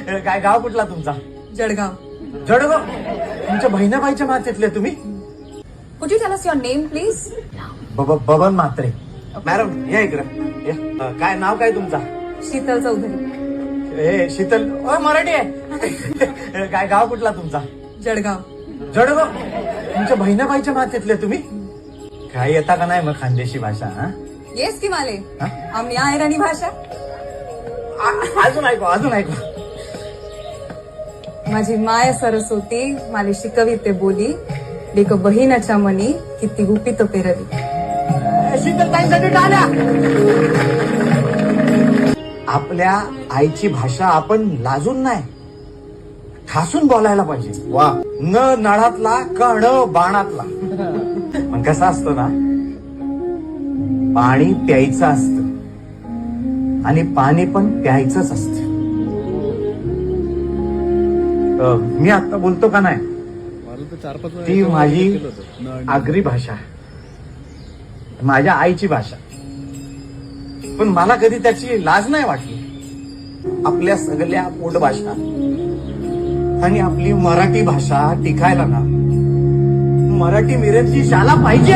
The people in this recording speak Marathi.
काय गाव कुठला तुमचा? जळगाव. जळगाव. तुमच्या बहिणाबाईच्या मातेतले तुम्ही? Could you tell us your name, please? Baban Mhatre. Madam या इकडं या. काय नाव काय तुमचा? शीतल चौधरी. हे शीतल मराठी आहे. काय गाव कुठला तुमचा? जळगाव. जळगाव. तुमच्या बहिणाबाईच्या मातेतले तुम्ही? काय येता का नाही मग खानदेशी भाषा? हा येस की माले हा? आम्ही आहेराणी भाषा. अजून ऐकू. माझी माय सरस्वती माले शिकविते बोली लेक बहिणाच्या मनी किती गुपित पेरली. शीतल ताईंसाठी टाळ्या. आपल्या आईची भाषा आपण लाजून नाही ठासून बोलायला पाहिजे. वा. न नळातला कण बाणातला. मग कसं असतं ना, पाणी प्यायचं असतं आणि पाणी पण प्यायचंच असतं. मी आता बोलतो का नाही, ती माझी आगरी भाषा, माझ्या आईची भाषा. पण मला कधी त्याची लाज नाही वाटली. आपल्या सगळ्या पोटभाषा आणि आपली मराठी भाषा टिकायला ना मराठी मिरजची शाळा पाहिजे.